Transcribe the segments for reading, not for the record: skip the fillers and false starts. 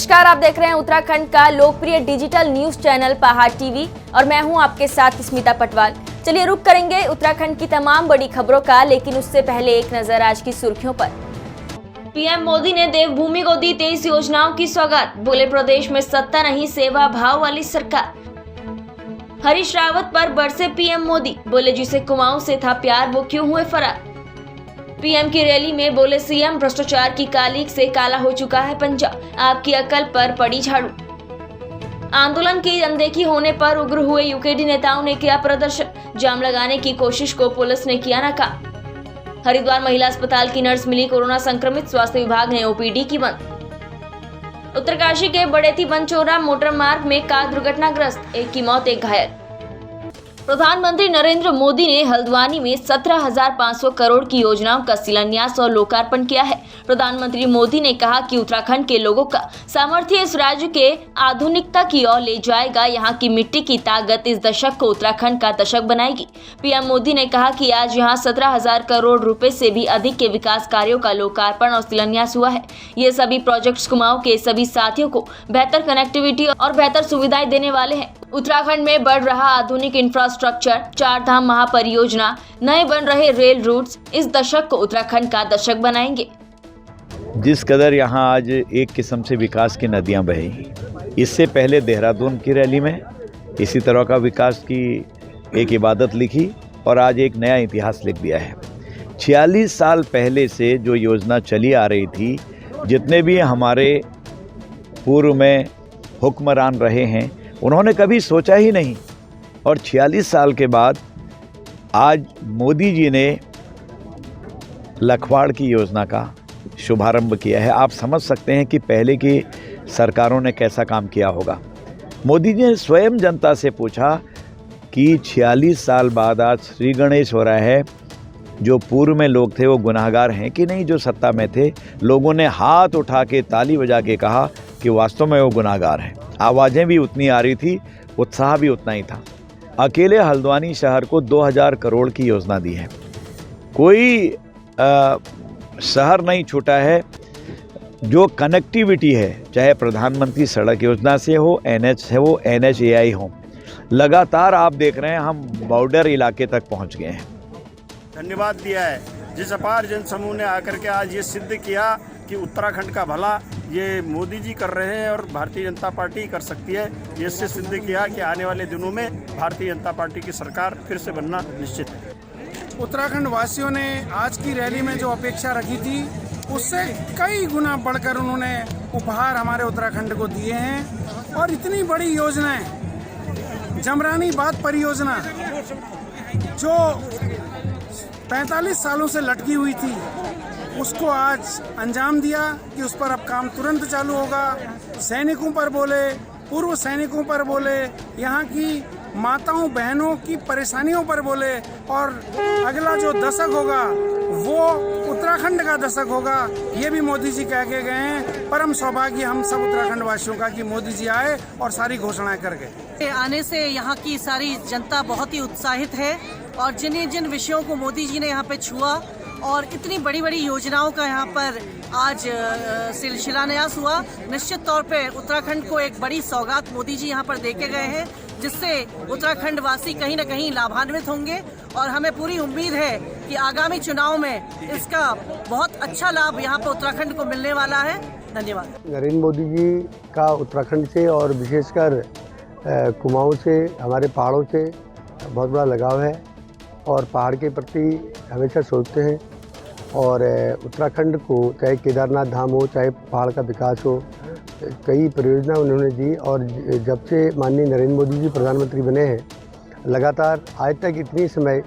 नमस्कार, आप देख रहे हैं उत्तराखंड का लोकप्रिय डिजिटल न्यूज चैनल पहाड़ टीवी और मैं हूं आपके साथ स्मिता पटवाल। चलिए रुक करेंगे उत्तराखंड की तमाम बड़ी खबरों का, लेकिन उससे पहले एक नजर आज की सुर्खियों पर। पीएम मोदी ने देवभूमि को दी 23 योजनाओं की सौगात, बोले प्रदेश में सत्ता नहीं सेवा भाव वाली सरकार। हरीश रावत पर बरसे पीएम मोदी, बोले जिसे कुमाऊं से था प्यार वो क्यों हुए फरार। पीएम की रैली में बोले सीएम भ्रष्टाचार की कालीक से काला हो चुका है पंजाब, आपकी अकल पर पड़ी झाड़ू। आंदोलन की अनदेखी होने पर उग्र हुए यूकेडी नेताओं ने किया प्रदर्शन, जाम लगाने की कोशिश को पुलिस ने किया नाकाम। हरिद्वार महिला अस्पताल की नर्स मिली कोरोना संक्रमित, स्वास्थ्य विभाग ने ओपीडी की बंद। उत्तरकाशी के बड़ेती बनचोरा मोटर मार्ग में कार दुर्घटनाग्रस्त, एक की मौत एक घायल। प्रधानमंत्री नरेंद्र मोदी ने हल्द्वानी में 17,500 करोड़ की योजनाओं का शिलान्यास और लोकार्पण किया है। प्रधानमंत्री मोदी ने कहा कि उत्तराखंड के लोगों का सामर्थ्य इस राज्य के आधुनिकता की ओर ले जाएगा। यहाँ की मिट्टी की ताकत इस दशक को उत्तराखंड का दशक बनाएगी। पीएम मोदी ने कहा कि आज यहाँ 17,000 करोड़ रुपए से भी अधिक के विकास कार्यों का लोकार्पण और शिलान्यास हुआ है। ये सभी प्रोजेक्ट्स कुमाऊं के सभी साथियों को बेहतर कनेक्टिविटी और बेहतर सुविधाएं देने वाले हैं। उत्तराखंड में बढ़ रहा आधुनिक इंफ्रास्ट्रक्चर, 4 धाम महापरियोजना, नए बन रहे रेल रूट्स इस दशक को उत्तराखंड का दशक बनाएंगे। जिस कदर यहाँ आज एक किस्म से विकास की नदियाँ बही, इससे पहले देहरादून की रैली में इसी तरह का विकास की एक इबादत लिखी और आज एक नया इतिहास लिख दिया है। 46 साल पहले से जो योजना चली आ रही थी, जितने भी हमारे पूर्व में हुक्मरान रहे हैं उन्होंने कभी सोचा ही नहीं, और 46 साल के बाद आज मोदी जी ने लखवाड़ की योजना का शुभारंभ किया है। आप समझ सकते हैं कि पहले की सरकारों ने कैसा काम किया होगा। मोदी जी ने स्वयं जनता से पूछा कि 46 साल बाद आज श्री गणेश हो रहा है, जो पूर्व में लोग थे वो गुनाहगार हैं कि नहीं। जो सत्ता में थे लोगों ने हाथ उठा के ताली बजा के कहा कि वास्तव में वो गुनाहगार हैं। आवाज़ें भी उतनी आ रही थी, उत्साह भी उतना ही था। अकेले हल्द्वानी शहर को 2,000 करोड़ की योजना दी है। कोई शहर नहीं छूटा है। जो कनेक्टिविटी है, चाहे प्रधानमंत्री सड़क योजना से हो, NH है वो, NHAI हो, लगातार आप देख रहे हैं हम बॉर्डर इलाके तक पहुंच गए हैं। धन्यवाद दिया है जिस अपार जन समूह ने आकर के आज ये सिद्ध किया कि उत्तराखंड का भला ये मोदी जी कर रहे हैं और भारतीय जनता पार्टी कर सकती है। ये इससे सिद्ध किया कि आने वाले दिनों में भारतीय जनता पार्टी की सरकार फिर से बनना निश्चित है। उत्तराखंड वासियों ने आज की रैली में जो अपेक्षा रखी थी उससे कई गुना बढ़कर उन्होंने उपहार हमारे उत्तराखंड को दिए हैं। और इतनी बड़ी योजनाएं, जमरानी बांध परियोजना जो 45 सालों से लटकी हुई थी, उसको आज अंजाम दिया कि उस पर अब काम तुरंत चालू होगा। सैनिकों पर बोले, पूर्व सैनिकों पर बोले, यहाँ की माताओं बहनों की परेशानियों पर बोले, और अगला जो दशक होगा वो उत्तराखंड का दशक होगा। ये भी मोदी जी कह के गए हैं। परम सौभाग्य हम सब उत्तराखंड वासियों का कि मोदी जी आए और सारी घोषणाएं कर गए। आने से यहाँ की सारी जनता बहुत ही उत्साहित है और जिन विषयों को मोदी जी ने यहाँ पे छुआ और इतनी बड़ी बड़ी योजनाओं का यहाँ पर आज शिलान्यास हुआ, निश्चित तौर पे उत्तराखंड को एक बड़ी सौगात मोदी जी यहाँ पर दे के गए हैं, जिससे उत्तराखंड वासी कहीं न कहीं लाभान्वित होंगे। और हमें पूरी उम्मीद है कि आगामी चुनाव में इसका बहुत अच्छा लाभ यहाँ पर उत्तराखंड को मिलने वाला है। धन्यवाद। नरेंद्र मोदी जी का उत्तराखंड से और विशेषकर कुमाऊं से, हमारे पहाड़ों से बहुत बड़ा लगाव है और पहाड़ के प्रति हमेशा सोचते हैं। और उत्तराखंड को चाहे केदारनाथ धाम हो, चाहे पहाड़ का विकास हो, कई परियोजना उन्होंने दी। और जब से माननीय नरेंद्र मोदी जी प्रधानमंत्री बने हैं, लगातार आज तक इतनी समय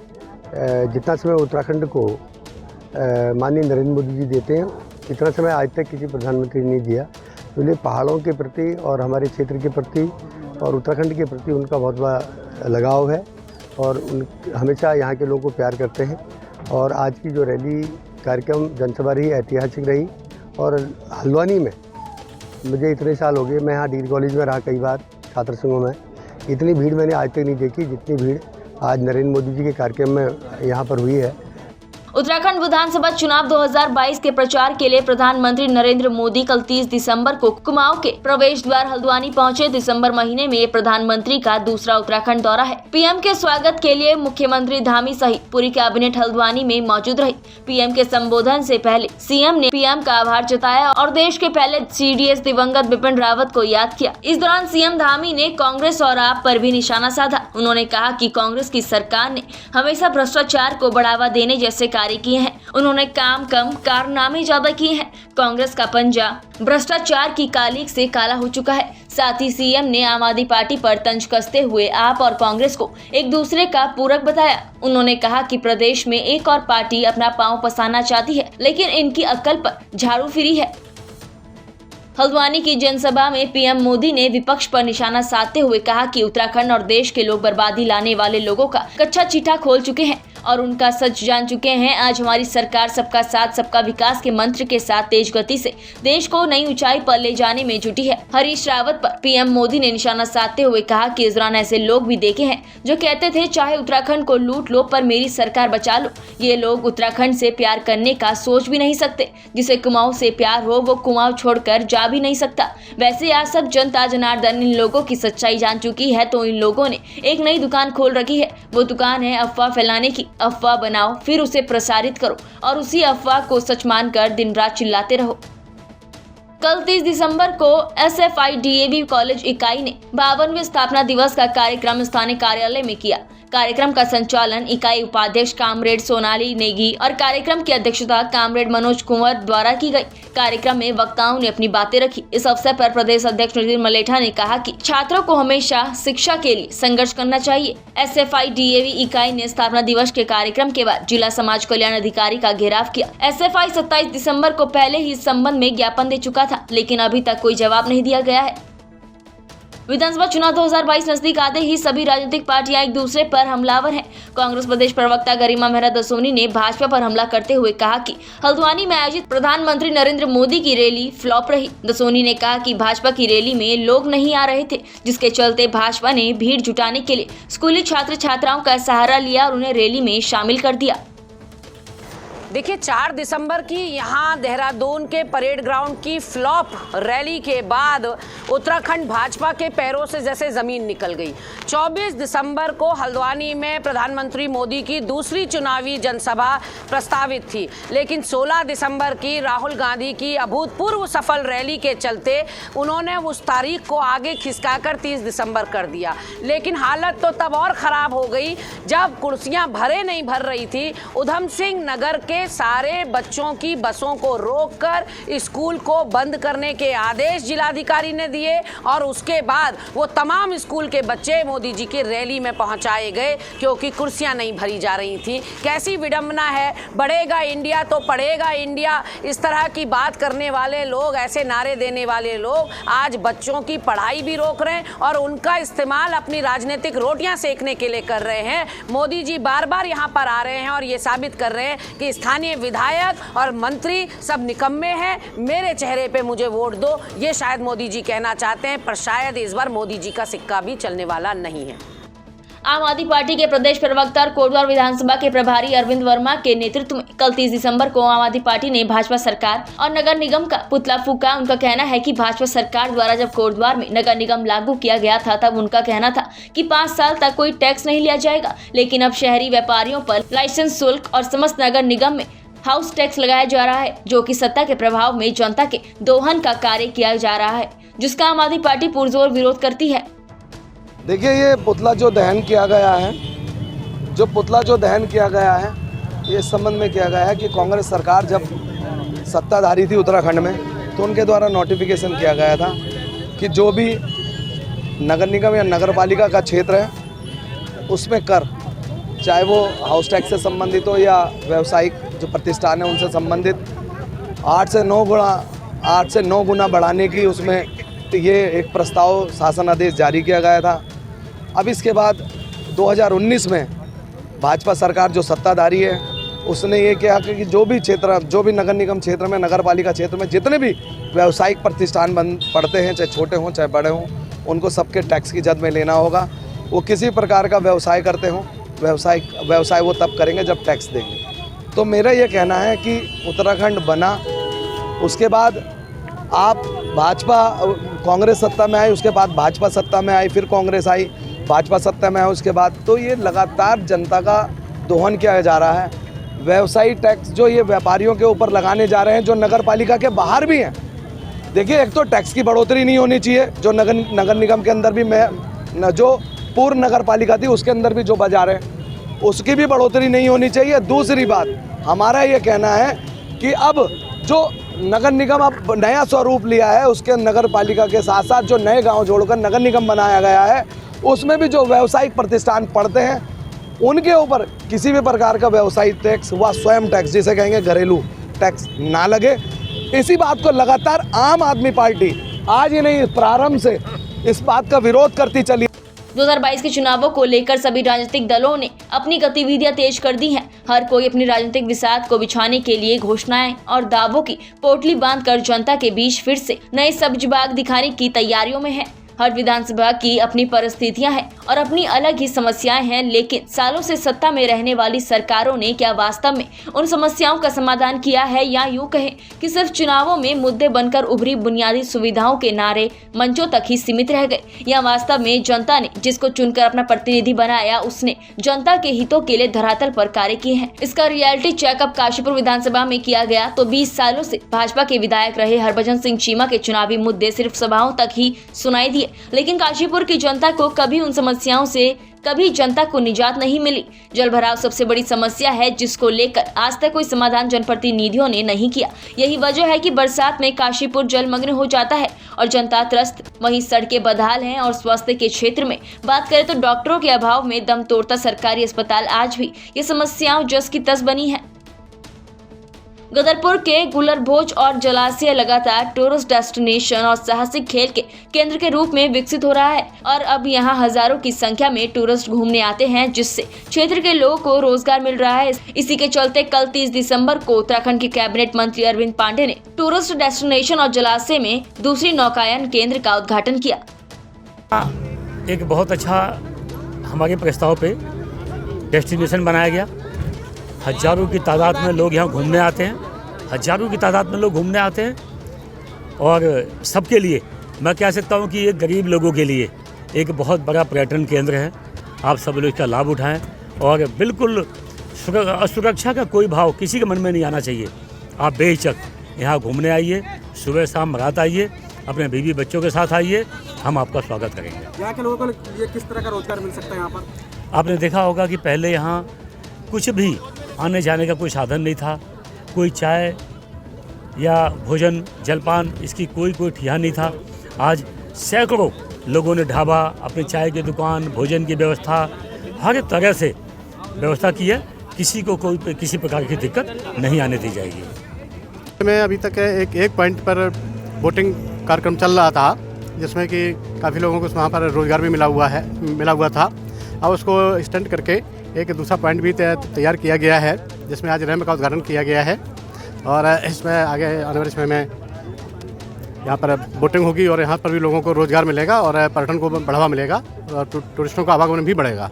जितना समय उत्तराखंड को माननीय नरेंद्र मोदी जी देते हैं, इतना समय आज तक किसी प्रधानमंत्री ने नहीं दिया। इसलिए पहाड़ों के प्रति और हमारे क्षेत्र के प्रति और उत्तराखंड के प्रति उनका बहुत बड़ा लगाव है और हमेशा यहाँ के लोगों को प्यार करते हैं। और आज की जो रैली कार्यक्रम जनसभा रही, ऐतिहासिक रही। और हल्द्वानी में मुझे इतने साल हो गए, मैं यहाँ डिग्री कॉलेज में रहा कई बार छात्र संघों में, इतनी भीड़ मैंने आज तक नहीं देखी जितनी भीड़ आज नरेंद्र मोदी जी के कार्यक्रम में यहाँ पर हुई है। उत्तराखंड विधानसभा चुनाव 2022 के प्रचार के लिए प्रधानमंत्री नरेंद्र मोदी कल 30 दिसंबर को कुमाऊं के प्रवेश द्वार हल्द्वानी पहुंचे। दिसंबर महीने में प्रधानमंत्री का दूसरा उत्तराखंड दौरा है। पीएम के स्वागत के लिए मुख्यमंत्री धामी सहित पूरी कैबिनेट हल्द्वानी में मौजूद रही। पीएम के संबोधन से पहले सीएम ने पीएम का आभार जताया और देश के पहले सीडीएस दिवंगत बिपिन रावत को याद किया। इस दौरान सीएम धामी ने कांग्रेस और आप पर भी निशाना साधा। उन्होंने कहा कि कांग्रेस की सरकार ने हमेशा भ्रष्टाचार को बढ़ावा देने जैसे कार्य किए हैं। उन्होंने काम कम कारनामे ज्यादा किए हैं। कांग्रेस का पंजा भ्रष्टाचार की कालिक से काला हो चुका है। साथ ही सीएम ने आम आदमी पार्टी पर तंज कसते हुए आप और कांग्रेस को एक दूसरे का पूरक बताया। उन्होंने कहा कि प्रदेश में एक और पार्टी अपना पांव पसारना चाहती है, लेकिन इनकी अक्ल पर झाड़ू फिरी है। हल्द्वानी की जनसभा में पीएम मोदी ने विपक्ष पर निशाना साधते हुए कहा कि उत्तराखंड और देश के लोग बर्बादी लाने वाले लोगों का कच्चा चिट्ठा खोल चुके हैं और उनका सच जान चुके हैं। आज हमारी सरकार सबका साथ सबका विकास के मंत्र के साथ तेज गति से देश को नई ऊंचाई पर ले जाने में जुटी है। हरीश रावत पर पीएम मोदी ने निशाना साधते हुए कहा कि इस दौरान ऐसे लोग भी देखे हैं जो कहते थे चाहे उत्तराखंड को लूट लो पर मेरी सरकार बचा लो। ये लोग उत्तराखंड से प्यार करने का सोच भी नहीं सकते। जिसे कुमाऊं से प्यार हो वो कुमाऊं छोड़कर जा भी नहीं सकता। वैसे आज सब जनता जनार्दन इन लोगों की सच्चाई जान चुकी है, तो इन लोगों ने एक नई दुकान खोल रखी है। वो दुकान है अफवाह फैलाने की। अफवाह बनाओ, फिर उसे प्रसारित करो और उसी अफवाह को सच मानकर दिन रात चिल्लाते रहो। कल 30 दिसंबर को SFI DAV कॉलेज इकाई ने 52वें स्थापना दिवस का कार्यक्रम स्थानीय कार्यालय में किया। कार्यक्रम का संचालन इकाई उपाध्यक्ष कामरेड सोनाली नेगी और कार्यक्रम की अध्यक्षता कामरेड मनोज कुंवर द्वारा की गई। कार्यक्रम में वक्ताओं ने अपनी बातें रखी। इस अवसर पर प्रदेश अध्यक्ष नितिन मलेठा ने कहा कि छात्रों को हमेशा शिक्षा के लिए संघर्ष करना चाहिए। SFI DAV इकाई ने स्थापना दिवस के कार्यक्रम के बाद जिला समाज कल्याण अधिकारी का घेराव किया। SFI 27 दिसंबर को पहले ही इस संबंध में ज्ञापन दे चुका था, लेकिन अभी तक कोई जवाब नहीं दिया गया है। विधानसभा चुनाव 2022 नजदीक आते ही सभी राजनीतिक पार्टियां एक दूसरे पर हमलावर हैं। कांग्रेस प्रदेश प्रवक्ता गरिमा मेहरा दसोनी ने भाजपा पर हमला करते हुए कहा कि हल्द्वानी में आयोजित प्रधानमंत्री नरेंद्र मोदी की रैली फ्लॉप रही। दसोनी ने कहा कि भाजपा की रैली में लोग नहीं आ रहे थे, जिसके चलते भाजपा ने भीड़ जुटाने के लिए स्कूली छात्र छात्राओं का सहारा लिया और उन्हें रैली में शामिल कर दिया। देखिए 4 दिसंबर की यहाँ देहरादून के परेड ग्राउंड की फ्लॉप रैली के बाद उत्तराखंड भाजपा के पैरों से जैसे ज़मीन निकल गई। 24 दिसंबर को हल्द्वानी में प्रधानमंत्री मोदी की दूसरी चुनावी जनसभा प्रस्तावित थी, लेकिन 16 दिसंबर की राहुल गांधी की अभूतपूर्व सफल रैली के चलते उन्होंने उस तारीख को आगे खिसकाकर 30 दिसंबर कर दिया। लेकिन हालत तो तब और ख़राब हो गई जब कुर्सियाँ नहीं भर रही थी। उधम सिंह नगर के सारे बच्चों की बसों को रोककर स्कूल को बंद करने के आदेश जिलाधिकारी ने दिए और उसके बाद वो तमाम स्कूल के बच्चे मोदी जी की रैली में पहुंचाए गए क्योंकि कुर्सियां नहीं भरी जा रही थी। कैसी विडंबना है, बढ़ेगा इंडिया तो पढ़ेगा इंडिया, इस तरह की बात करने वाले लोग, ऐसे नारे देने वाले लोग आज बच्चों की पढ़ाई भी रोक रहे हैं और उनका इस्तेमाल अपनी राजनीतिक रोटियां सेकने के लिए कर रहे हैं। मोदी जी बार बार यहाँ पर आ रहे हैं और ये साबित कर रहे हैं कि स्थानीय विधायक और मंत्री सब निकम्मे हैं, मेरे चेहरे पे मुझे वोट दो, ये शायद मोदी जी कहना चाहते हैं। पर शायद इस बार मोदी जी का सिक्का भी चलने वाला नहीं है। आम आदमी पार्टी के प्रदेश प्रवक्ता और कोटद्वार विधानसभा के प्रभारी अरविंद वर्मा के नेतृत्व में कल 30 दिसंबर को आम आदमी पार्टी ने भाजपा सरकार और नगर निगम का पुतला फूंका। उनका कहना है कि भाजपा सरकार द्वारा जब कोटद्वार में नगर निगम लागू किया गया था तब उनका कहना था कि 5 साल तक कोई टैक्स नहीं लिया जाएगा, लेकिन अब शहरी व्यापारियों पर लाइसेंस शुल्क और समस्त नगर निगम में हाउस टैक्स लगाया जा रहा है, जो कि सत्ता के प्रभाव में जनता के दोहन का कार्य किया जा रहा है, जिसका आम आदमी पार्टी पुरजोर विरोध करती है। देखिए ये पुतला जो दहन किया गया है, ये इस संबंध में किया गया है कि कांग्रेस सरकार जब सत्ताधारी थी उत्तराखंड में तो उनके द्वारा नोटिफिकेशन किया गया था कि जो भी नगर निगम या नगर पालिका का क्षेत्र है उसमें कर, चाहे वो हाउस टैक्स से संबंधित हो या व्यावसायिक जो प्रतिष्ठान है उनसे संबंधित, 8 से 9 गुना बढ़ाने की उसमें ये एक प्रस्ताव शासन आदेश जारी किया गया था। अब इसके बाद 2019 में भाजपा सरकार जो सत्ताधारी है उसने ये किया कि जो भी नगर निगम क्षेत्र में, नगर पालिका क्षेत्र में जितने भी व्यावसायिक प्रतिष्ठान पड़ते हैं, चाहे छोटे हों चाहे बड़े हों, उनको सबके टैक्स की जद में लेना होगा। वो किसी प्रकार का व्यवसाय करते हों, व्यवसाय वो तब करेंगे जब टैक्स देंगे। तो मेरा ये कहना है कि उत्तराखंड बना, उसके बाद आप भाजपा कांग्रेस सत्ता में आई, उसके बाद भाजपा सत्ता में आई, फिर कांग्रेस आई, भाजपा सत्ता में आई उसके बाद, तो ये लगातार जनता का दोहन किया जा रहा है। व्यवसायी टैक्स जो ये व्यापारियों के ऊपर लगाने जा रहे हैं, जो नगर पालिका के बाहर भी हैं। देखिए, एक तो टैक्स की बढ़ोतरी नहीं होनी चाहिए, जो नगर निगम के अंदर भी जो पूर्व नगर पालिका थी उसके अंदर भी जो बाजार है उसकी भी बढ़ोतरी नहीं होनी चाहिए। दूसरी बात, हमारा ये कहना है कि अब जो नगर निगम अब नया स्वरूप लिया है, उसके नगर पालिका के साथ साथ जो नए गांव जोड़कर नगर निगम बनाया गया है, उसमें भी जो व्यावसायिक प्रतिष्ठान पड़ते हैं उनके ऊपर किसी भी प्रकार का व्यवसायिक टैक्स व स्वयं टैक्स, जिसे कहेंगे घरेलू टैक्स, ना लगे। इसी बात को लगातार आम आदमी पार्टी आज ही नहीं, प्रारंभ से इस बात का विरोध करती चली। 2022 के चुनावों को लेकर सभी राजनीतिक दलों ने अपनी गतिविधियां तेज कर दी हैं। हर कोई अपनी राजनीतिक बिसात को बिछाने के लिए घोषणाएं और दावों की पोटली बांधकर जनता के बीच फिर से नए सब्ज बाग दिखाने की तैयारियों में है। हर विधानसभा की अपनी परिस्थितियां हैं और अपनी अलग ही समस्याएं हैं, लेकिन सालों से सत्ता में रहने वाली सरकारों ने क्या वास्तव में उन समस्याओं का समाधान किया है, या यूं कहें कि सिर्फ चुनावों में मुद्दे बनकर उभरी बुनियादी सुविधाओं के नारे मंचों तक ही सीमित रह गए, या वास्तव में जनता ने जिसको चुनकर अपना प्रतिनिधि बनाया उसने जनता के हितों के लिए धरातल पर कार्य किए हैं। इसका रियलिटी चेकअप काशीपुर विधानसभा में किया गया तो 20 सालों से भाजपा के विधायक रहे हरभजन सिंह चीमा के चुनावी मुद्दे सिर्फ सभाओं तक ही सुनाई दिए, लेकिन काशीपुर की जनता को कभी उन समस्याओं से कभी जनता को निजात नहीं मिली। जलभराव सबसे बड़ी समस्या है, जिसको लेकर आज तक कोई समाधान जनप्रतिनिधियों ने नहीं किया। यही वजह है कि बरसात में काशीपुर जलमग्न हो जाता है और जनता त्रस्त। वहीं सड़कें बदहाल हैं और स्वास्थ्य के क्षेत्र में बात करें तो डॉक्टरों के अभाव में दम तोड़ता सरकारी अस्पताल आज भी ये समस्याओं जस की तस बनी है। गदरपुर के गुलरभोज और जलाशय लगातार टूरिस्ट डेस्टिनेशन और साहसिक खेल के केंद्र के रूप में विकसित हो रहा है और अब यहां हजारों की संख्या में टूरिस्ट घूमने आते हैं, जिससे क्षेत्र के लोगों को रोजगार मिल रहा है। इसी के चलते कल 30 दिसंबर को उत्तराखंड के कैबिनेट मंत्री अरविंद पांडे ने टूरिस्ट डेस्टिनेशन और जलाशय में दूसरी नौकायन केंद्र का उद्घाटन किया। एक बहुत अच्छा हमारे प्रस्ताव पे डेस्टिनेशन बनाया गया। हजारों की तादाद में लोग यहाँ घूमने आते हैं, हजारों की तादाद में लोग घूमने आते हैं और सबके लिए मैं कह सकता हूँ कि ये गरीब लोगों के लिए एक बहुत बड़ा पर्यटन केंद्र है। आप सब लोग इसका लाभ उठाएं और बिल्कुल असुरक्षा का कोई भाव किसी के मन में नहीं आना चाहिए। आप बेहिचक यहाँ घूमने आइए, सुबह शाम रात आइए, अपने बीवी बच्चों के साथ आइए, हम आपका स्वागत करेंगे। यहाँ के लोगों को ये किस तरह का रोजगार मिल सकता है यहाँ पर? आपने देखा होगा कि पहले यहाँ कुछ भी आने जाने का कोई साधन नहीं था, कोई चाय या भोजन जलपान इसकी कोई ठिया नहीं था। आज सैकड़ों लोगों ने ढाबा, अपनी चाय की दुकान, भोजन की व्यवस्था, हर तरह से व्यवस्था की है। किसी को कोई किसी प्रकार की दिक्कत नहीं आने दी जाएगी। मैं अभी तक एक पॉइंट पर बोटिंग कार्यक्रम चल रहा था, जिसमें कि काफ़ी लोगों को वहाँ पर रोज़गार भी मिला हुआ था। अब उसको एक्सटेंड करके एक दूसरा पॉइंट भी तैयार किया गया है, जिसमें आज रैंप का उद्घाटन किया गया है और इसमें आगे आने वाले समय में यहाँ पर बोटिंग होगी और यहाँ पर भी लोगों को रोज़गार मिलेगा और पर्यटन को बढ़ावा मिलेगा और टूरिस्टों का आवागमन भी बढ़ेगा।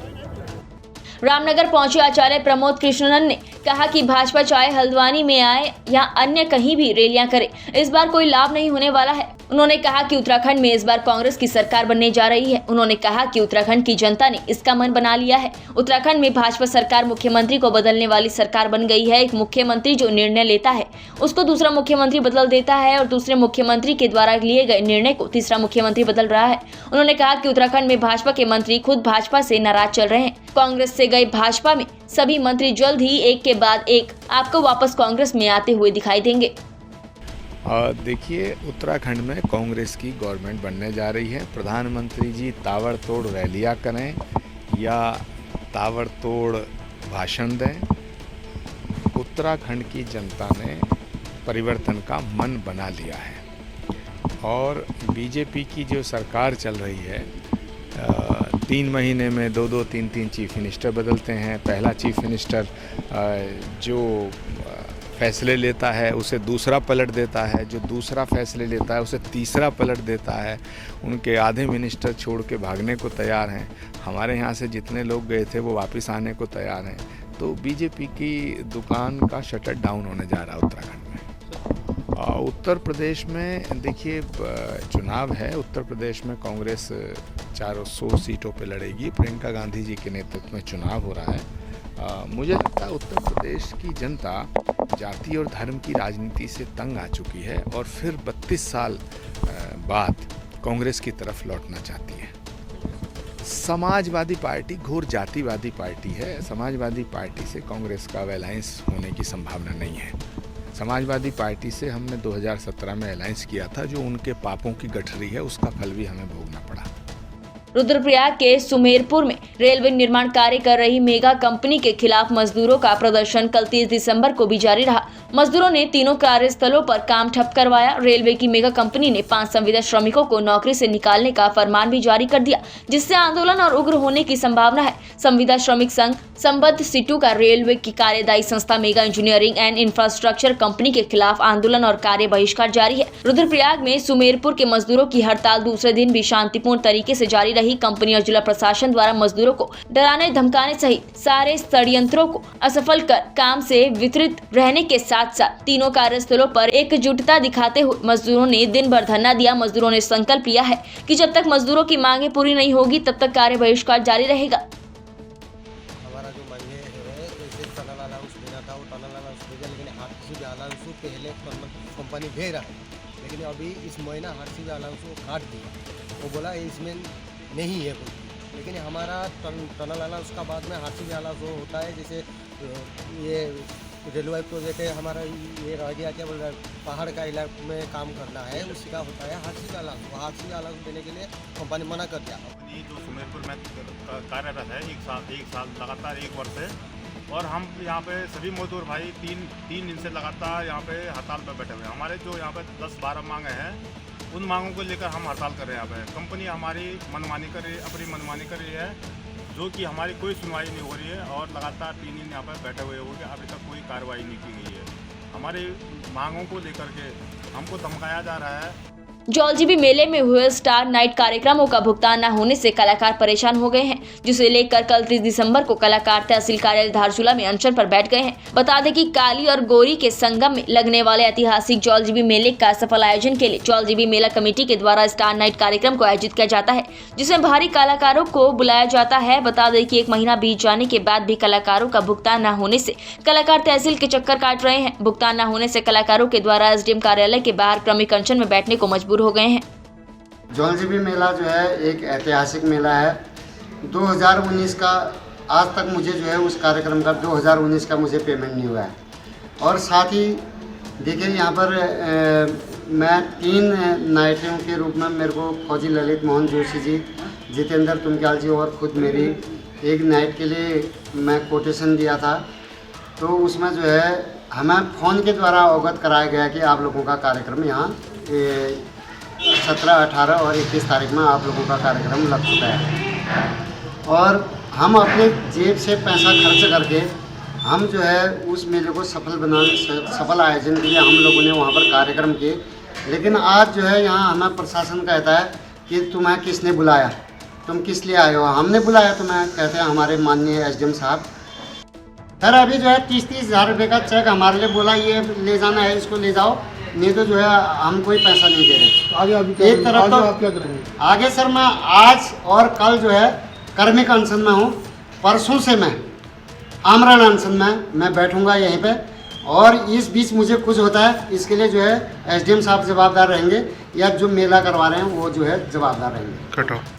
रामनगर पहुंचे आचार्य प्रमोद कृष्णन ने कहा कि भाजपा चाहे हल्द्वानी में आए या अन्य कहीं भी रैलियां करे, इस बार कोई लाभ नहीं होने वाला है। उन्होंने कहा कि उत्तराखंड में इस बार कांग्रेस की सरकार बनने जा रही है। उन्होंने कहा कि उत्तराखंड की जनता ने इसका मन बना लिया है। उत्तराखंड में भाजपा सरकार मुख्यमंत्री को बदलने वाली सरकार बन गई है। एक मुख्यमंत्री जो निर्णय लेता है उसको दूसरा मुख्यमंत्री बदल देता है और दूसरे मुख्यमंत्री के द्वारा लिए गए निर्णय को तीसरा मुख्यमंत्री बदल रहा है। उन्होंने कहा कि उत्तराखंड में भाजपा के मंत्री खुद भाजपा से नाराज चल रहे हैं। कांग्रेस से गए भाजपा में सभी मंत्री जल्द ही एक के बाद एक आपको वापस कांग्रेस में आते हुए दिखाई देंगे। देखिए, उत्तराखंड में कांग्रेस की गवर्नमेंट बनने जा रही है। प्रधानमंत्री जी ताबड़तोड़ रैलियां करें या ताबड़तोड़ भाषण दें, उत्तराखंड की जनता ने परिवर्तन का मन बना लिया है। और बीजेपी की जो सरकार चल रही है, 3 महीने में 2-2, 3-3 चीफ मिनिस्टर बदलते हैं। पहला चीफ मिनिस्टर जो फैसले लेता है उसे दूसरा पलट देता है, जो दूसरा फैसले लेता है उसे तीसरा पलट देता है। उनके आधे मिनिस्टर छोड़ के भागने को तैयार हैं। हमारे यहाँ से जितने लोग गए थे वो वापस आने को तैयार हैं। तो बीजेपी की दुकान का शटर डाउन होने जा रहा है उत्तराखंड में। उत्तर प्रदेश में देखिए चुनाव है, उत्तर प्रदेश में कांग्रेस 400 सीटों पे लड़ेगी, प्रियंका गांधी जी के नेतृत्व में चुनाव हो रहा है। मुझे लगता है उत्तर प्रदेश की जनता जाति और धर्म की राजनीति से तंग आ चुकी है और फिर 32 साल बाद कांग्रेस की तरफ लौटना चाहती है। समाजवादी पार्टी घोर जातिवादी पार्टी है, समाजवादी पार्टी से कांग्रेस का अलायंस होने की संभावना नहीं है। समाजवादी पार्टी से हमने 2017 में अलायंस किया था, जो उनके पापों की गठरी है, उसका फल भी हमें भोगना पड़ा। रुद्रप्रयाग के सुमेरपुर में रेलवे निर्माण कार्य कर रही मेगा कंपनी के खिलाफ मजदूरों का प्रदर्शन कल 30 दिसंबर को भी जारी रहा। मजदूरों ने तीनों कार्यस्थलों पर काम ठप करवाया। रेलवे की मेगा कंपनी ने 5 संविदा श्रमिकों को नौकरी से निकालने का फरमान भी जारी कर दिया, जिससे आंदोलन और उग्र होने की संभावना है। संविदा श्रमिक संघ संबद्ध सीटू का रेलवे की कार्यदायी संस्था mega engineering and infrastructure company के खिलाफ आंदोलन और कार्य बहिष्कार जारी है। रुद्रप्रयाग में सुमेरपुर के मजदूरों की हड़ताल दूसरे दिन भी शांतिपूर्ण तरीके से जारी रही। कंपनी और जिला प्रशासन द्वारा मजदूरों को डराने धमकाने सहित सारे षड्यंत्रों को असफल कर काम से वितरित रहने के साथ साथ तीनों कार्यस्थलों पर एकजुटता दिखाते हुए मजदूरों ने दिन भर धरना दिया। मजदूरों ने संकल्प लिया है कि जब तक मजदूरों की मांगे पूरी नहीं होगी तब तक कार्य बहिष्कार जारी रहेगा। हमारा जो मांगे है जैसे टनल अलाउंस देना था, वो टनल अलाउंस देगा, लेकिन आरसीबी अलाउंस पहले कंपनी दे रहा है, लेकिन अभी इस महीना आरसीबी अलाउंस को काट दिया। वो बोला इसमें नहीं है कोई, लेकिन हमारा टनल अलाउंस का बाद में आरसीबी अलाउंस वो होता है। जैसे ये रेलवे प्रोजेक्ट है हमारा, ये रह गया क्या बोल रहा है, पहाड़ का इलाके में काम करना है, उसी का होता है आरसीबी अलाउंस। वो आरसीबी अलाउंस देने के लिए कंपनी मना कर दिया। कंपनी जो सुमेरपुर में कार्यरत है एक साल लगातार 1 वर्ष से, और हम यहाँ पे सभी मजदूर भाई तीन दिन से लगातार यहाँ पे हड़ताल पर बैठे हुए हैं। हमारे जो यहाँ पे 10-12 मांगे हैं, उन मांगों को लेकर हम हड़ताल कर रहे हैं। यहाँ पे कंपनी हमारी मनमानी कर रही है, अपनी मनमानी कर रही है, जो कि हमारी कोई सुनवाई नहीं हो रही है, और लगातार 3 दिन यहाँ पर बैठे हुए हो गए, अभी तक कोई कार्रवाई नहीं की गई है। हमारी मांगों को लेकर के हमको धमकाया जा रहा है। जौलजीबी मेले में हुए स्टार नाइट कार्यक्रमों का भुगतान न होने से कलाकार परेशान हो गए हैं, जिसे लेकर कल 30 दिसंबर को कलाकार तहसील कार्यालय धारचूला में अनशन पर बैठ गए हैं। बता दें कि काली और गोरी के संगम में लगने वाले ऐतिहासिक जौलजीबी मेले का सफल आयोजन के लिए जौलजीबी मेला कमेटी के द्वारा स्टार नाइट कार्यक्रम को आयोजित किया जाता है, जिसमें भारी कलाकारों को बुलाया जाता है। बता दें कि 1 महीना बीत जाने के बाद भी कलाकारों का भुगतान न होने से कलाकार तहसील के चक्कर काट रहे हैं। भुगतान न होने से कलाकारों के द्वारा एसडीएम कार्यालय के बाहर क्रमिक अनशन में बैठने को मजबूर हो गए हैं। जौलजीबी मेला जो है एक ऐतिहासिक मेला है। 2019 का आज तक मुझे जो है उस कार्यक्रम का 2019 का मुझे पेमेंट नहीं हुआ है। और साथ ही देखिए यहाँ पर मैं 3 नाइटों के रूप में मेरे को फौजी ललित मोहन जोशी जी, जितेंद्र तुमक्याल जी और ख़ुद मेरी एक नाइट के लिए मैं कोटेशन दिया था। तो उसमें जो है हमें फ़ोन के द्वारा अवगत कराया गया कि आप लोगों का कार्यक्रम यहाँ 17, 18 और 21 तारीख में आप लोगों का कार्यक्रम लग चुका है। और हम अपने जेब से पैसा खर्च करके हम जो है उस मेले को सफल आयोजन के लिए हम लोगों ने वहाँ पर कार्यक्रम किए। लेकिन आज जो है यहाँ हमें प्रशासन कहता है कि तुम्हें किसने बुलाया, तुम किस लिए आए हो। हमने बुलाया तुम्हें, कहते हैं हमारे माननीय एसडीएम साहब। सर अभी जो है 30-30 हज़ार रुपये का चेक हमारे लिए बोला ये ले जाना है, इसको ले जाओ, नहीं तो जो है हम कोई पैसा नहीं दे रहे। आगे अभी एक तरफ तो आप क्या करेंगे? आगे सर मैं आज और कल जो है कर्मिक अनशन में हूँ। परसों से मैं आमरण अनशन में मैं बैठूंगा यहीं पे, और इस बीच मुझे कुछ होता है इसके लिए जो है एसडीएम साहब जवाबदार रहेंगे, या जो मेला करवा रहे हैं वो जो है जवाबदार रहेंगे।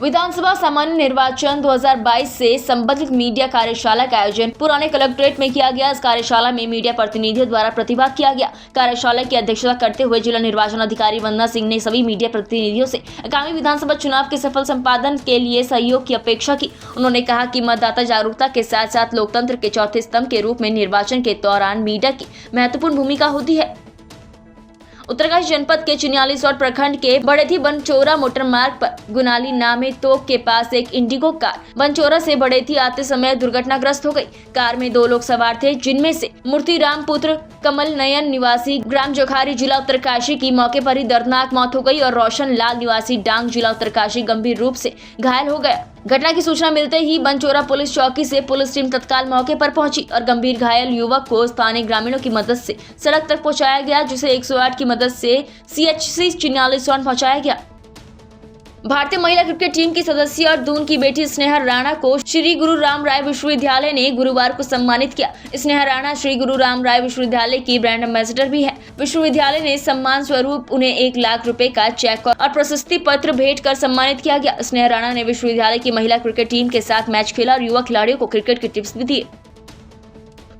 विधानसभा सामान्य निर्वाचन 2022 से संबंधित मीडिया कार्यशाला का आयोजन पुराने कलेक्ट्रेट में किया गया। इस कार्यशाला में मीडिया प्रतिनिधियों द्वारा प्रतिभाग किया गया। कार्यशाला की अध्यक्षता करते हुए जिला निर्वाचन अधिकारी वंदना सिंह ने सभी मीडिया प्रतिनिधियों से आगामी विधानसभा चुनाव के सफल संपादन के लिए सहयोग की अपेक्षा की। उन्होंने कहा कि मतदाता जागरूकता के साथ साथ लोकतंत्र के चौथे स्तंभ के रूप में निर्वाचन के दौरान मीडिया की महत्वपूर्ण भूमिका होती है। उत्तरकाशी जनपद के चिन्यालीसौर प्रखंड के बड़ेथी बनचोरा मोटर मार्ग पर गुनाली नामे तोक के पास एक इंडिगो कार बनचोरा से बड़ेथी आते समय दुर्घटनाग्रस्त हो गई। कार में 2 लोग सवार थे, जिनमें से मूर्तिराम पुत्र कमल नयन निवासी ग्राम जोखारी जिला उत्तरकाशी की मौके पर ही दर्दनाक मौत हो गई और रोशन लाल निवासी डांग जिला उत्तरकाशी गंभीर रूप से घायल हो गया। घटना की सूचना मिलते ही बनचोरा पुलिस चौकी से पुलिस टीम तत्काल मौके पर पहुंची और गंभीर घायल युवक को स्थानीय ग्रामीणों की मदद से सड़क तक पहुंचाया गया, जिसे 108 की मदद से CHC चिन्यालीसौन पहुंचाया गया। भारतीय महिला क्रिकेट टीम की सदस्य और दून की बेटी स्नेहा राणा को श्री गुरु राम राय विश्वविद्यालय ने गुरुवार को सम्मानित किया। स्नेहा राणा श्री गुरु राम राय विश्वविद्यालय की ब्रांड एम्बेसडर भी है। विश्वविद्यालय ने सम्मान स्वरूप उन्हें 1 लाख रुपए का चेक और प्रशस्ति पत्र भेंट कर सम्मानित किया गया। स्नेहा राणा ने विश्वविद्यालय की महिला क्रिकेट टीम के साथ मैच खेला और युवा खिलाड़ियों को क्रिकेट के टिप्स भी दिए।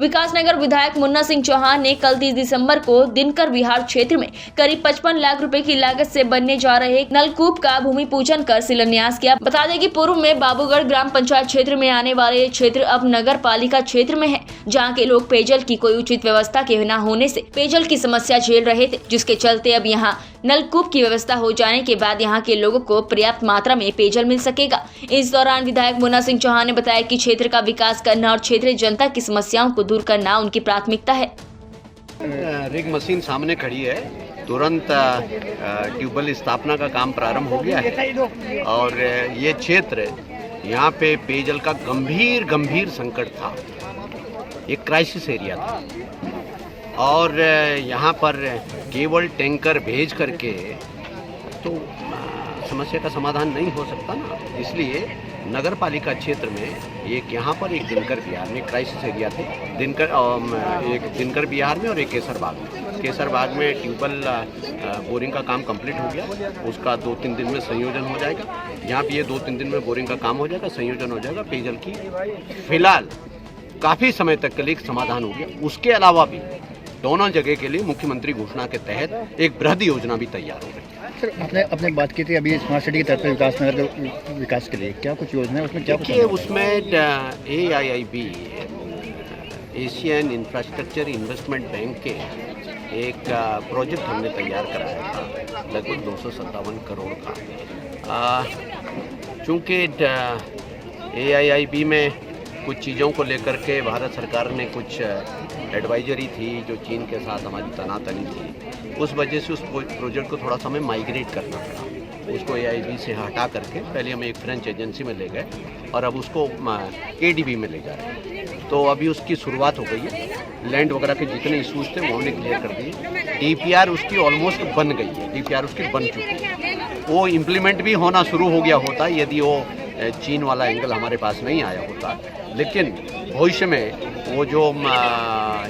विकासनगर विधायक मुन्ना सिंह चौहान ने कल 30 दिसंबर को दिनकर बिहार क्षेत्र में करीब 55 लाख रुपए की लागत से बनने जा रहे नलकूप का भूमि पूजन कर शिलान्यास किया। बता दें कि पूर्व में बाबूगढ़ ग्राम पंचायत क्षेत्र में आने वाले ये क्षेत्र अब नगर पालिका क्षेत्र में है, जहां के लोग पेयजल की कोई उचित व्यवस्था के न होने से पेयजल की समस्या झेल रहे थे, जिसके चलते अब यहां नलकूप की व्यवस्था हो जाने के बाद यहां के लोगों को पर्याप्त मात्रा में पेयजल मिल सकेगा। इस दौरान विधायक मुन्ना सिंह चौहान ने बताया कि क्षेत्र का विकास करना और क्षेत्रीय जनता की समस्याओं को दूर करना उनकी प्राथमिकता है। रिग मशीन सामने खड़ी है, तुरंत ट्यूबवेल स्थापना का काम प्रारंभ हो गया है और ये क्षेत्र यहाँ पे पेयजल का गंभीर संकट था, एक क्राइसिस एरिया था और यहाँ पर केवल टैंकर भेज करके तो समस्या का समाधान नहीं हो सकता ना, इसलिए नगर पालिका क्षेत्र में एक यहाँ पर एक दिनकर बिहार में क्राइसिस एरिया थे, एक दिनकर बिहार में और एक केसर बाग में ट्यूबवेल बोरिंग का काम कंप्लीट हो गया, उसका 2-3 दिन में संयोजन हो जाएगा। यहाँ पे ये 2-3 दिन में बोरिंग का काम हो जाएगा, संयोजन हो जाएगा, पेयजल की फिलहाल काफ़ी समय तक के लिए समाधान हो गया। उसके अलावा भी दोनों जगह के लिए मुख्यमंत्री घोषणा के तहत एक बृहद योजना भी तैयार हो गई। सर, आपने अपने बात की थी अभी स्मार्ट सिटी की तरफ से विकासनगर के विकास के लिए क्या कुछ योजना है, उसमें क्या कुछ है? उसमें AIIB Asian infrastructure investment bank के एक प्रोजेक्ट हमने तैयार कराया था लगभग 257 करोड़ का। चूँकि AIIB में कुछ चीज़ों को लेकर के भारत सरकार ने कुछ एडवाइजरी थी जो चीन के साथ हमारी तनातनी थी, उस वजह से उस प्रोजेक्ट को थोड़ा सा हमें माइग्रेट करना पड़ा। उसको AIIB से हटा करके पहले हम एक फ्रेंच एजेंसी में ले गए और अब उसको ADB में ले जा रहे हैं। तो अभी उसकी शुरुआत हो गई है, लैंड वगैरह के जितने इशूज़ थे वो हमने क्लियर कर दिए। DPR उसकी ऑलमोस्ट बन गई है, DPR उसकी बन चुकी है, वो इम्प्लीमेंट भी होना शुरू हो गया होता यदि वो चीन वाला एंगल हमारे पास नहीं आया होता। लेकिन भविष्य में वो जो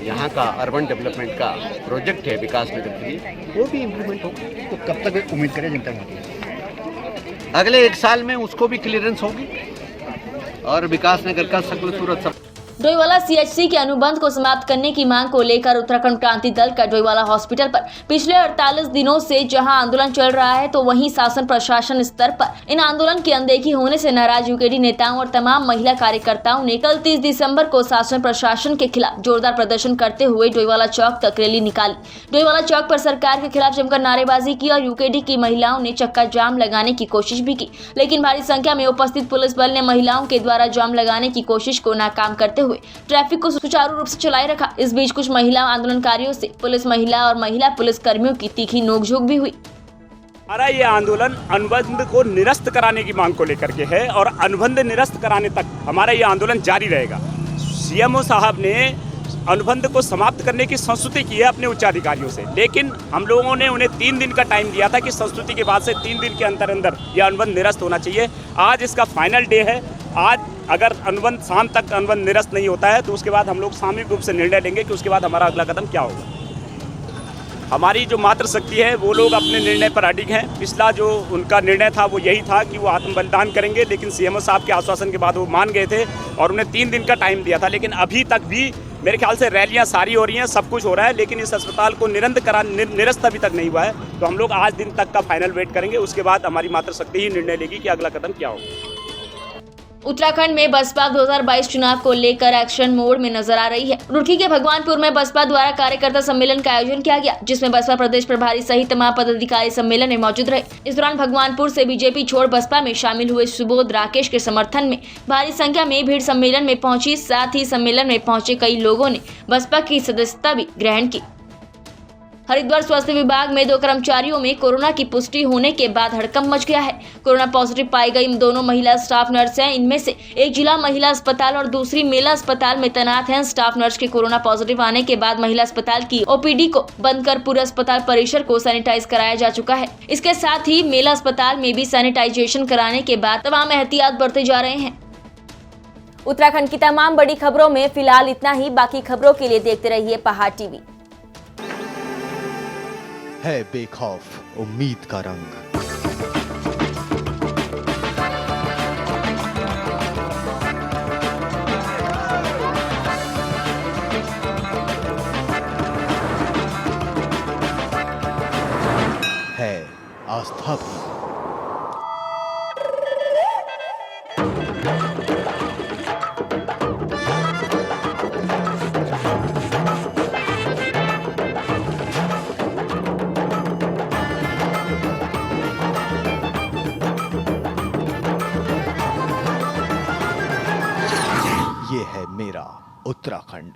यहाँ का अर्बन डेवलपमेंट का प्रोजेक्ट है विकास नगर के लिए, वो भी इम्प्लीमेंट होगा। तो कब तक उम्मीद करें जनता में? अगले 1 साल में उसको भी क्लियरेंस होगी और विकास नगर का सकल सूरत सब। डोईवाला CHC के अनुबंध को समाप्त करने की मांग को लेकर उत्तराखंड क्रांति दल का डोईवाला हॉस्पिटल पर पिछले 48 दिनों से जहां आंदोलन चल रहा है, तो वहीं शासन प्रशासन स्तर पर इन आंदोलन की अनदेखी होने से नाराज UKD नेताओं और तमाम महिला कार्यकर्ताओं ने कल 30 दिसंबर को शासन प्रशासन के खिलाफ जोरदार प्रदर्शन करते हुए डोईवाला चौक तक रैली निकाली। डोईवाला चौक पर सरकार के खिलाफ जमकर नारेबाजी की और UKD की महिलाओं ने चक्का जाम लगाने की कोशिश भी की, लेकिन भारी संख्या में उपस्थित पुलिस बल ने महिलाओं के द्वारा जाम लगाने की कोशिश को नाकाम करते ट्रैफिक को सुचारू रूप से चलाए रखा। इस बीच कुछ महिला आंदोलनकारियों से पुलिस महिला और महिला पुलिस कर्मियों की तीखी नोकझोंक भी हुई। हमारा ये आंदोलन अनुबंध को निरस्त कराने की मांग को लेकर के है और अनुबंध निरस्त कराने तक हमारा ये आंदोलन जारी रहेगा। CMO साहब ने अनुबंध को समाप्त करने की संस्तुति की है अपने उच्चाधिकारियों से, लेकिन हम लोगों ने उन्हें 3 दिन का टाइम दिया था कि संस्तुति के बाद से 3 दिन के अंदर यह अनुबंध निरस्त होना चाहिए। आज इसका फाइनल डे है। आज अगर अनुबंध शाम तक अनुबंध निरस्त नहीं होता है तो उसके बाद हम लोग सामूहिक रूप से निर्णय लेंगे कि उसके बाद हमारा अगला कदम क्या होगा। हमारी जो मातृ शक्ति है वो लोग अपने निर्णय पर अडिग हैं। पिछला जो उनका निर्णय था वो यही था कि वो आत्म बलिदान करेंगे, लेकिन CMO साहब के आश्वासन के बाद वो मान गए थे और उन्हें 3 दिन का टाइम दिया था। लेकिन अभी तक भी मेरे ख्याल से रैलियां सारी हो रही हैं, सब कुछ हो रहा है, लेकिन इस अस्पताल को निरस्त अभी तक नहीं हुआ है। तो हम लोग आज दिन तक का फाइनल वेट करेंगे, उसके बाद हमारी मातृ शक्ति ही निर्णय लेगी कि अगला कदम क्या होगा। उत्तराखंड में बसपा 2022 चुनाव को लेकर एक्शन मोड में नजर आ रही है। रुड़की के भगवानपुर में बसपा द्वारा कार्यकर्ता सम्मेलन का आयोजन किया गया, जिसमें बसपा प्रदेश प्रभारी सहित तमाम पदाधिकारी सम्मेलन में मौजूद रहे। इस दौरान भगवानपुर से बीजेपी छोड़ बसपा में शामिल हुए सुबोध राकेश के समर्थन में भारी संख्या में भीड़ सम्मेलन में पहुंची। साथ ही सम्मेलन में पहुंचे कई लोगों ने बसपा की सदस्यता भी ग्रहण की। हरिद्वार स्वास्थ्य विभाग में 2 कर्मचारियों में कोरोना की पुष्टि होने के बाद हड़कंप मच गया है। कोरोना पॉजिटिव पाई गई दोनों महिला स्टाफ नर्स हैं। इनमें से एक जिला महिला अस्पताल और दूसरी मेला अस्पताल में तैनात हैं। स्टाफ नर्स के कोरोना पॉजिटिव आने के बाद महिला अस्पताल की ओपीडी को बंद कर पूरे अस्पताल परिसर को सैनिटाइज कराया जा चुका है। इसके साथ ही मेला अस्पताल में भी सैनिटाइजेशन कराने के बाद तमाम एहतियात बरते जा रहे हैं। उत्तराखंड की तमाम बड़ी खबरों में फिलहाल इतना ही। बाकी खबरों के लिए देखते रहिए पहाड़ टीवी। है बेखौफ उम्मीद का रंग। है आस्था भी। ये है मेरा उत्तराखंड।